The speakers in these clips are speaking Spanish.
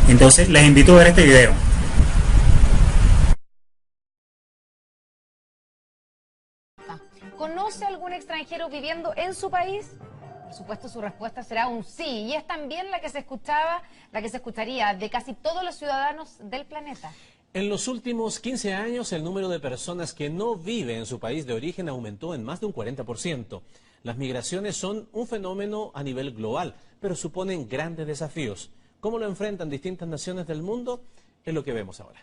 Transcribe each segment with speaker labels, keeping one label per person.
Speaker 1: Entonces les invito a ver este video.
Speaker 2: ¿Conoce algún extranjero viviendo en su país? Por supuesto, su respuesta será un sí, y es también la que se escucharía de casi todos los ciudadanos del planeta.
Speaker 3: En los últimos 15 años, el número de personas que no viven en su país de origen aumentó en más de un 40%. Las migraciones son un fenómeno a nivel global, pero suponen grandes desafíos. ¿Cómo lo enfrentan distintas naciones del mundo? Es lo que vemos ahora.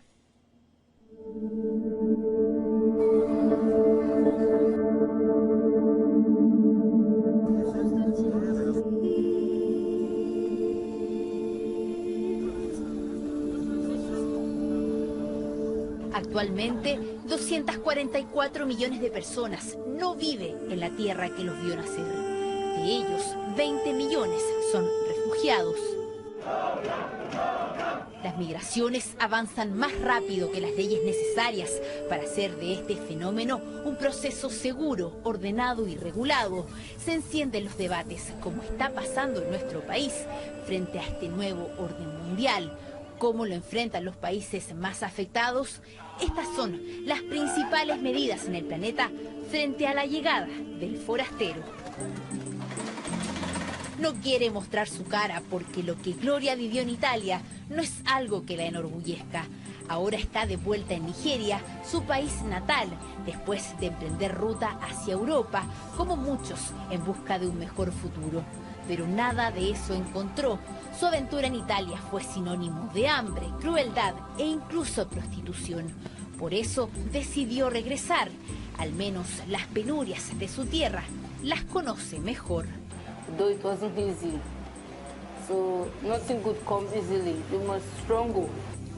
Speaker 4: Actualmente, 244 millones de personas no viven en la tierra que los vio nacer. De ellos, 20 millones son refugiados. Las migraciones avanzan más rápido que las leyes necesarias para hacer de este fenómeno un proceso seguro, ordenado y regulado. Se encienden los debates, como está pasando en nuestro país, frente a este nuevo orden mundial. ¿Cómo lo enfrentan los países más afectados? Estas son las principales medidas en el planeta frente a la llegada del forastero. No quiere mostrar su cara porque lo que Gloria vivió en Italia no es algo que la enorgullezca. Ahora está de vuelta en Nigeria, su país natal, después de emprender ruta hacia Europa, como muchos, en busca de un mejor futuro. Pero nada de eso encontró. Su aventura en Italia fue sinónimo de hambre, crueldad e incluso prostitución. Por eso decidió regresar. Al menos las penurias de su tierra las conoce mejor.
Speaker 5: Though it wasn't easy, so nothing good comes easily. You must struggle.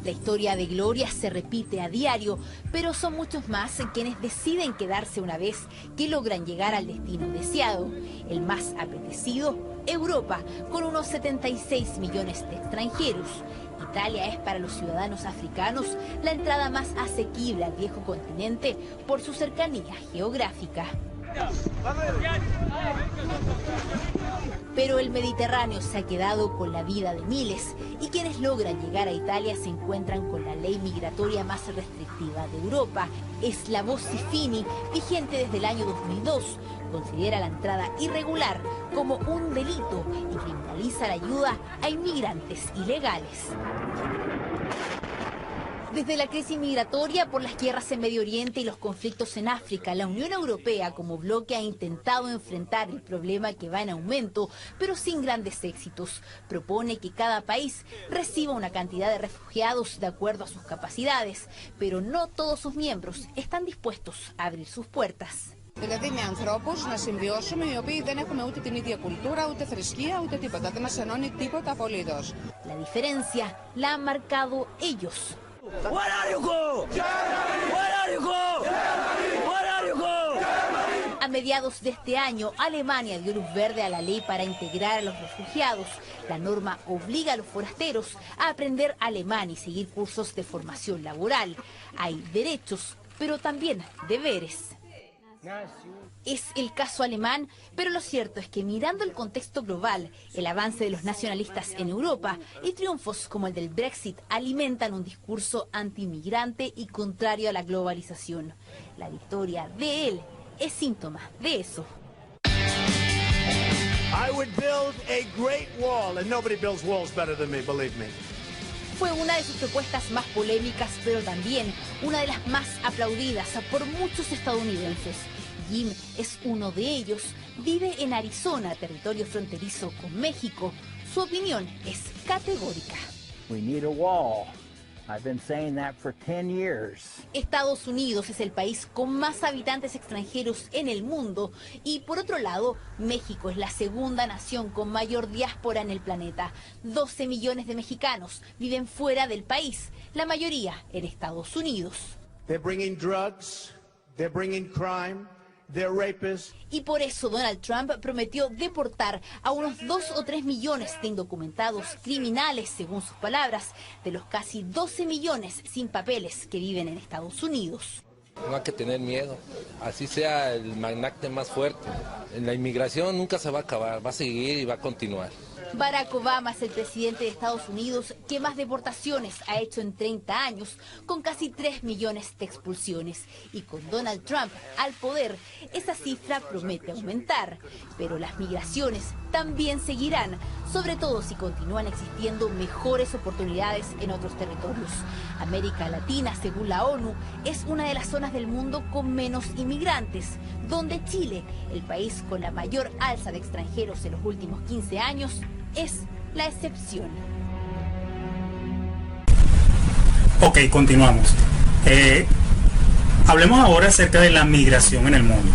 Speaker 4: La historia de Gloria se repite a diario, pero son muchos más quienes deciden quedarse una vez que logran llegar al destino deseado. El más apetecido, Europa, con unos 76 millones de extranjeros. Italia es para los ciudadanos africanos la entrada más asequible al viejo continente por su cercanía geográfica. Pero el Mediterráneo se ha quedado con la vida de miles y quienes logran llegar a Italia se encuentran con la ley migratoria más restrictiva de Europa. Es la Bossi-Fini, vigente desde el año 2002. Considera la entrada irregular como un delito y criminaliza la ayuda a inmigrantes ilegales. Desde la crisis migratoria por las guerras en Medio Oriente y los conflictos en África, la Unión Europea como bloque ha intentado enfrentar el problema que va en aumento, pero sin grandes éxitos. Propone que cada país reciba una cantidad de refugiados de acuerdo a sus capacidades, pero no todos sus miembros están dispuestos a abrir sus puertas.
Speaker 6: Δηλαδή με ανθρώπους να συμβιώσουμε οι οποίοι δεν έχουμε ούτε την ίδια κουλτούρα, ούτε θρησκεία, ούτε τίποτα. Δεν μας ενώνει τίποτα απολύτως.
Speaker 4: La diferencia la han marcado ellos.
Speaker 7: Where are you go? Where are you go? Where are you go?
Speaker 4: A mediados de este año, Alemania dio luz verde a la ley para integrar a los refugiados. La norma obliga a los forasteros a aprender alemán y seguir cursos de formación laboral. Hay derechos, pero también deberes. Es el caso alemán, pero lo cierto es que mirando el contexto global, el avance de los nacionalistas en Europa y triunfos como el del Brexit alimentan un discurso anti-inmigrante y contrario a la globalización. La victoria de él es síntoma de eso.
Speaker 8: I would build a great wall, and nobody builds walls better than me, believe me.
Speaker 4: Fue una de sus propuestas más polémicas, pero también una de las más aplaudidas por muchos estadounidenses. Jim es uno de ellos, vive en Arizona, territorio fronterizo con México. Su opinión es categórica.
Speaker 9: We need a wall. I've been saying that for 10 years.
Speaker 4: Estados Unidos es el país con más habitantes extranjeros en el mundo y por otro lado, México es la segunda nación con mayor diáspora en el planeta. 12 millones de mexicanos viven fuera del país, la mayoría en Estados Unidos.
Speaker 8: They're bringing drugs, they're bringing crime.
Speaker 4: Y por eso Donald Trump prometió deportar a unos 2 o 3 millones de indocumentados criminales, según sus palabras, de los casi 12 millones sin papeles que viven en Estados Unidos.
Speaker 10: No hay que tener miedo, así sea el magnate más fuerte. La inmigración nunca se va a acabar, va a seguir y va a continuar.
Speaker 4: Barack Obama es el presidente de Estados Unidos que más deportaciones ha hecho en 30 años, con casi 3 millones de expulsiones. Y con Donald Trump al poder, esa cifra promete aumentar. Pero las migraciones también seguirán, sobre todo si continúan existiendo mejores oportunidades en otros territorios. América Latina, según la ONU, es una de las zonas del mundo con menos inmigrantes, donde Chile, el país con la mayor alza de extranjeros en los últimos 15 años, es la excepción.
Speaker 1: Ok, continuamos. Hablemos ahora acerca de la migración en el mundo.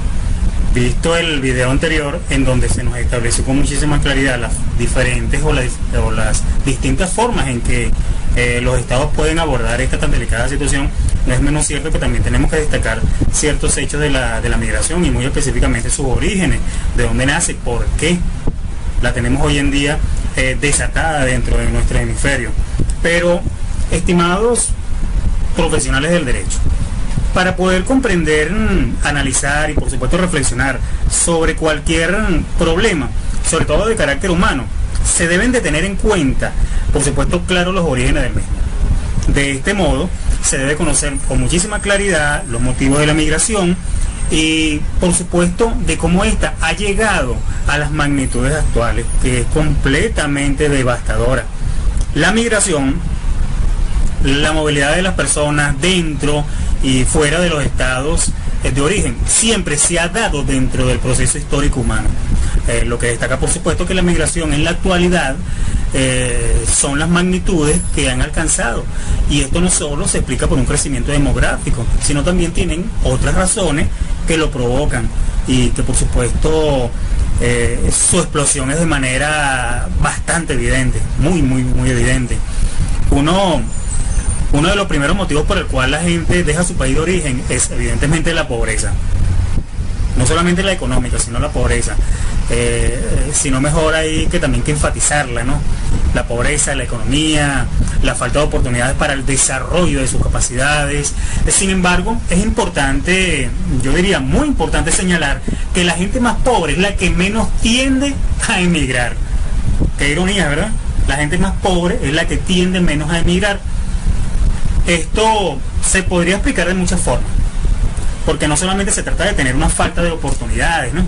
Speaker 1: Visto el video anterior, en donde se nos estableció con muchísima claridad las diferentes o las distintas formas en que los estados pueden abordar esta tan delicada situación, no es menos cierto que también tenemos que destacar ciertos hechos de la migración y muy específicamente sus orígenes, de dónde nace, por qué la tenemos hoy en día desatada dentro de nuestro hemisferio. Pero, estimados profesionales del derecho, para poder comprender, analizar y por supuesto reflexionar sobre cualquier problema, sobre todo de carácter humano, se deben de tener en cuenta, por supuesto, claro, los orígenes del mismo. De este modo, se debe conocer con muchísima claridad los motivos de la migración y, por supuesto, de cómo ésta ha llegado a las magnitudes actuales, que es completamente devastadora. La migración, la movilidad de las personas dentro y fuera de los estados de origen, siempre se ha dado dentro del proceso histórico humano. Lo que destaca, por supuesto, que la migración en la actualidad son las magnitudes que han alcanzado, y esto no solo se explica por un crecimiento demográfico, sino también tienen otras razones que lo provocan y que, por supuesto, su explosión es de manera bastante evidente, muy evidente. Uno de los primeros motivos por el cual la gente deja su país de origen es evidentemente la pobreza. No solamente la económica, sino la pobreza. Sino mejor hay que también que enfatizarla, ¿no? La pobreza, la economía, la falta de oportunidades para el desarrollo de sus capacidades. Sin embargo, es importante, yo diría muy importante señalar que la gente más pobre es la que menos tiende a emigrar. Qué ironía, ¿verdad? La gente más pobre es la que tiende menos a emigrar. Esto se podría explicar de muchas formas, porque no solamente se trata de tener una falta de oportunidades, ¿no?,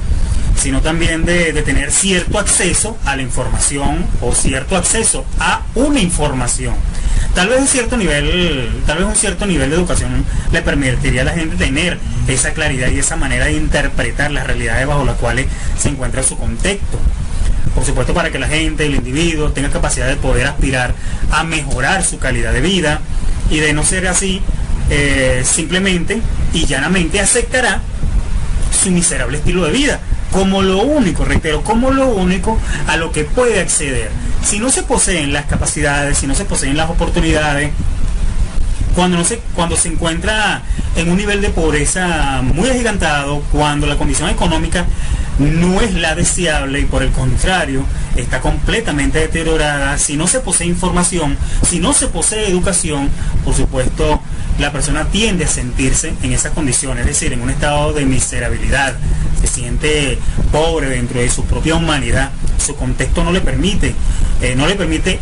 Speaker 1: sino también de tener cierto acceso a la información o cierto acceso a una información. Tal vez un cierto nivel de educación le permitiría a la gente tener esa claridad y esa manera de interpretar las realidades bajo las cuales se encuentra su contexto. Por supuesto, para que la gente, el individuo, tenga capacidad de poder aspirar a mejorar su calidad de vida, y de no ser así, simplemente y llanamente aceptará su miserable estilo de vida como lo único, reitero, como lo único a lo que puede acceder. Si no se poseen las capacidades, si no se poseen las oportunidades, cuando se encuentra en un nivel de pobreza muy agigantado, cuando la condición económica no es la deseable y por el contrario está completamente deteriorada, si no se posee información, si no se posee educación, por supuesto la persona tiende a sentirse en esas condiciones, es decir, en un estado de miserabilidad, se siente pobre dentro de su propia humanidad, su contexto no le permite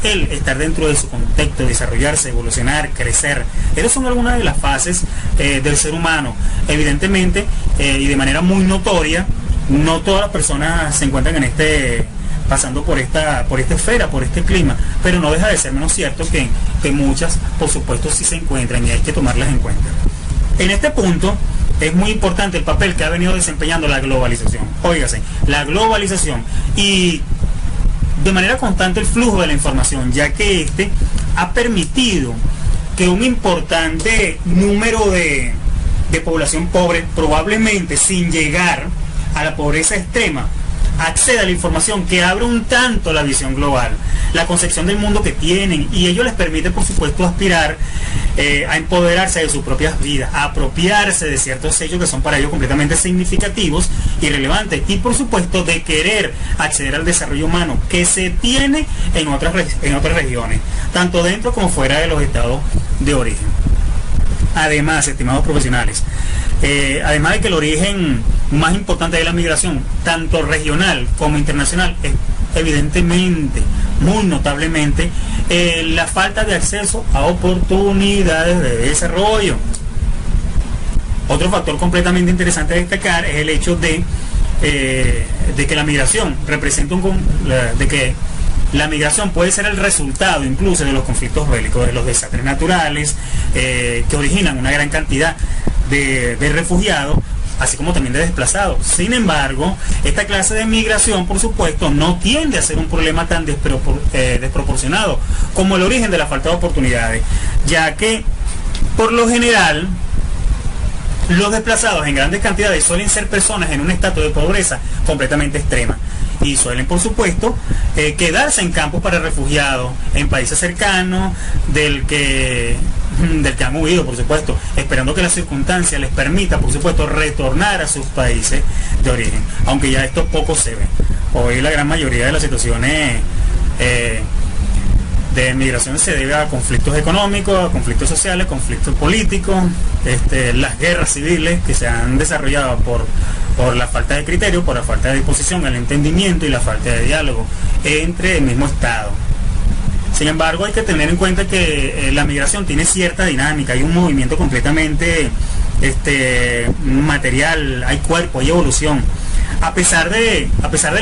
Speaker 1: él estar dentro de su contexto, desarrollarse, evolucionar, crecer. Esas son algunas de las fases del ser humano. Evidentemente, y de manera muy notoria, no todas las personas se encuentran pasando por esta esfera, por este clima, pero no deja de ser menos cierto que muchas, por supuesto, sí se encuentran y hay que tomarlas en cuenta. En este punto es muy importante el papel que ha venido desempeñando la globalización. Óigase, la globalización y de manera constante el flujo de la información, ya que este ha permitido que un importante número de población pobre, probablemente sin llegar a la pobreza extrema, acceda a la información que abre un tanto la visión global, la concepción del mundo que tienen, y ello les permite, por supuesto, aspirar a empoderarse de sus propias vidas, a apropiarse de ciertos hechos que son para ellos completamente significativos y relevantes, y por supuesto de querer acceder al desarrollo humano que se tiene en otras regiones, tanto dentro como fuera de los estados de origen. Además, estimados profesionales, además de que el origen más importante de la migración, tanto regional como internacional, es evidentemente, muy notablemente, la falta de acceso a oportunidades de desarrollo. Otro factor completamente interesante a destacar es el hecho de que la migración representa de que la migración puede ser el resultado incluso de los conflictos bélicos, de los desastres naturales, que originan una gran cantidad de refugiados, así como también de desplazados. Sin embargo, esta clase de migración, por supuesto, no tiende a ser un problema tan desproporcionado como el origen de la falta de oportunidades, ya que, por lo general, los desplazados en grandes cantidades suelen ser personas en un estado de pobreza completamente extrema y suelen, por supuesto, quedarse en campos para refugiados en países cercanos del que han huido, por supuesto, esperando que la circunstancia les permita, por supuesto, retornar a sus países de origen, aunque ya esto poco se ve. Hoy la gran mayoría de las situaciones de migración se debe a conflictos económicos, a conflictos sociales, conflictos políticos, las guerras civiles que se han desarrollado por la falta de criterio, por la falta de disposición, el entendimiento y la falta de diálogo entre el mismo Estado. Sin embargo, hay que tener en cuenta que la migración tiene cierta dinámica, hay un movimiento completamente material, hay cuerpo, hay evolución. A pesar de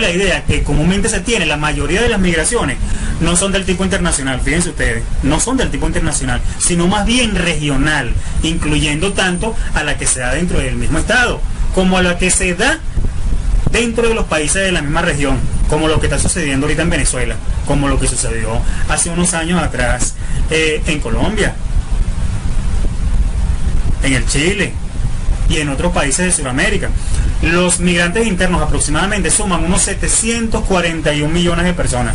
Speaker 1: la idea que comúnmente se tiene, la mayoría de las migraciones no son del tipo internacional, fíjense ustedes, no son del tipo internacional, sino más bien regional, incluyendo tanto a la que se da dentro del mismo Estado, como a la que se da dentro de los países de la misma región, como lo que está sucediendo ahorita en Venezuela, como lo que sucedió hace unos años atrás en Colombia, en el Chile y en otros países de Sudamérica. Los migrantes internos aproximadamente suman unos 741 millones de personas.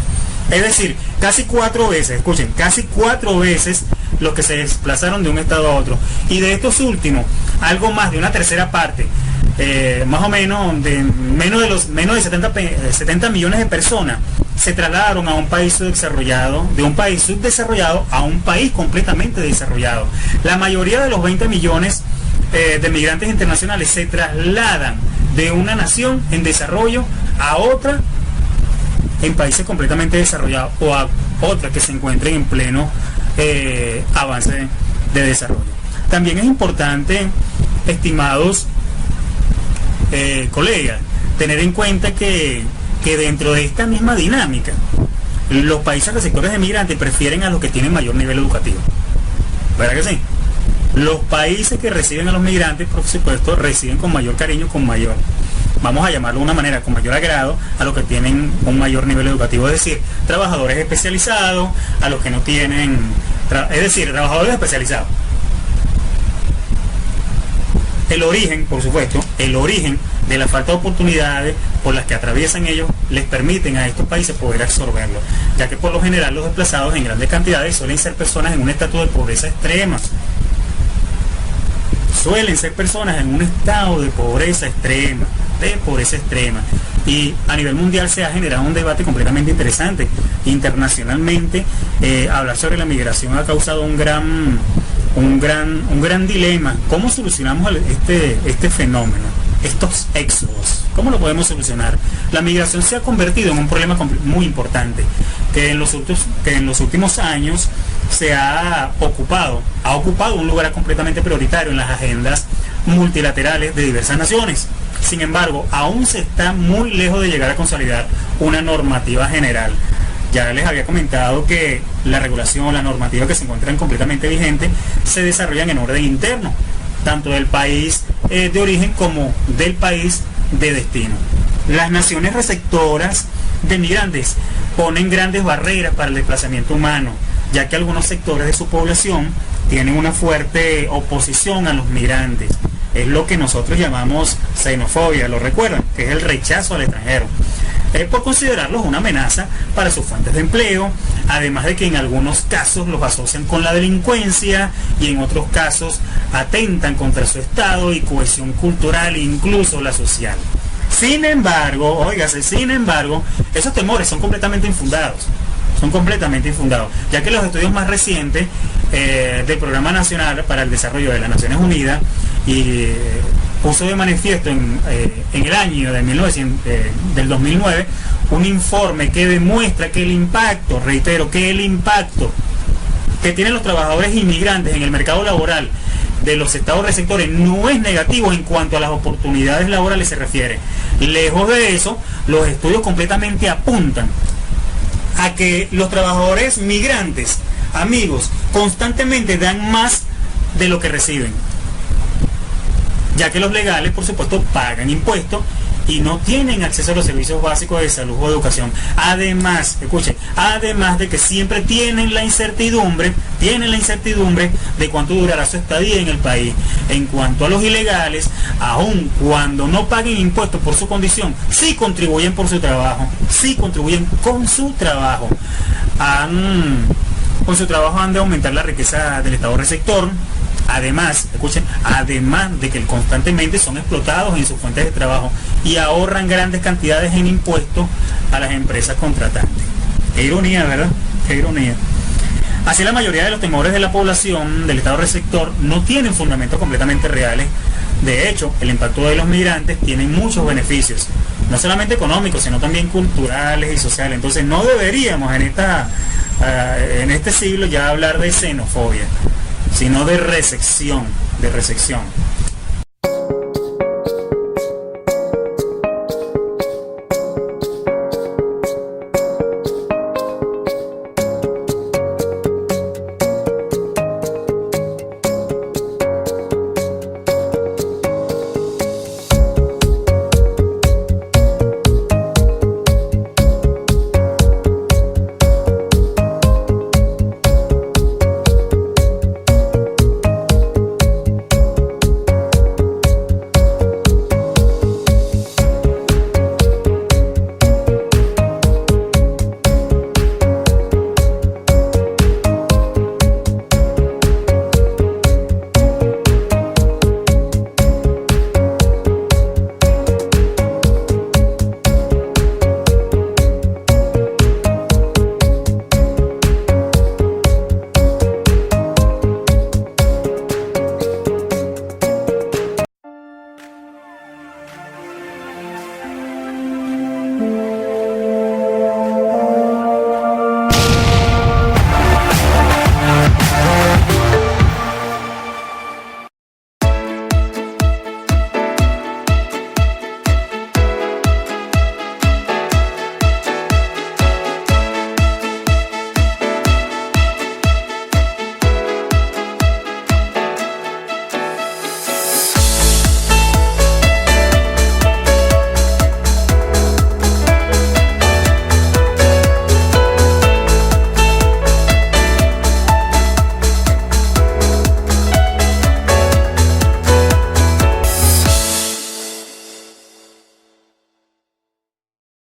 Speaker 1: Es decir, casi 4 veces, escuchen, casi 4 veces los que se desplazaron de un estado a otro. Y de estos últimos, algo más de una tercera parte, más o menos menos de 70 millones de personas se trasladaron a un país subdesarrollado, de un país subdesarrollado a un país completamente desarrollado. La mayoría de los 20 millones de migrantes internacionales se trasladan de una nación en desarrollo a otra en países completamente desarrollados o a otras que se encuentren en pleno avance de desarrollo. También es importante, estimados colegas, tener en cuenta que dentro de esta misma dinámica, los países receptores de migrantes prefieren a los que tienen mayor nivel educativo. ¿Verdad que sí? Los países que reciben a los migrantes, por supuesto, reciben con mayor cariño, vamos a llamarlo de una manera, con mayor agrado a los que tienen un mayor nivel educativo, es decir, trabajadores especializados, a los que no tienen, es decir, trabajadores especializados. El origen, por supuesto, de la falta de oportunidades por las que atraviesan ellos, les permiten a estos países poder absorberlo, ya que por lo general los desplazados en grandes cantidades suelen ser personas en un estatus de pobreza extrema. Suelen ser personas en un estado de pobreza extrema, y a nivel mundial se ha generado un debate completamente interesante. Internacionalmente, hablar sobre la migración ha causado un gran dilema. ¿Cómo solucionamos este fenómeno, estos éxodos? ¿Cómo lo podemos solucionar? La migración se ha convertido en un problema muy importante, que en los últimos años ha ocupado un lugar completamente prioritario en las agendas multilaterales de diversas naciones. Sin embargo, aún se está muy lejos de llegar a consolidar una normativa general. Ya les había comentado que la regulación o la normativa que se encuentran completamente vigentes se desarrollan en orden interno, tanto del país de origen como del país de destino. Las naciones receptoras de migrantes ponen grandes barreras para el desplazamiento humano, ya que algunos sectores de su población tienen una fuerte oposición a los migrantes. Es lo que nosotros llamamos xenofobia, ¿lo recuerdan? Que es el rechazo al extranjero. Por considerarlos una amenaza para sus fuentes de empleo, además de que en algunos casos los asocian con la delincuencia y en otros casos atentan contra su estado y cohesión cultural e incluso la social. Sin embargo, esos temores son completamente infundados. Ya que los estudios más recientes del Programa Nacional para el Desarrollo de las Naciones Unidas y puso de manifiesto en el año del 2009 un informe que demuestra que el impacto, reitero, que el impacto que tienen los trabajadores inmigrantes en el mercado laboral de los estados receptores no es negativo en cuanto a las oportunidades laborales se refiere. Lejos de eso, los estudios completamente apuntan a que los trabajadores migrantes, amigos, constantemente dan más de lo que reciben, ya que los legales, por supuesto, pagan impuestos y no tienen acceso a los servicios básicos de salud o educación. Además, escuchen, además de que siempre tienen la incertidumbre de cuánto durará su estadía en el país. En cuanto a los ilegales, aun cuando no paguen impuestos por su condición, sí contribuyen por su trabajo, sí contribuyen con su trabajo. Con su trabajo han de aumentar la riqueza del estado receptor. Además, escuchen, además de que constantemente son explotados en sus fuentes de trabajo y ahorran grandes cantidades en impuestos a las empresas contratantes. Qué ironía, ¿verdad? Qué ironía. Así, la mayoría de los temores de la población del estado receptor no tienen fundamentos completamente reales. De hecho, el impacto de los migrantes tiene muchos beneficios, no solamente económicos, sino también culturales y sociales. Entonces, no deberíamos en este siglo ya hablar de xenofobia, sino de recepción.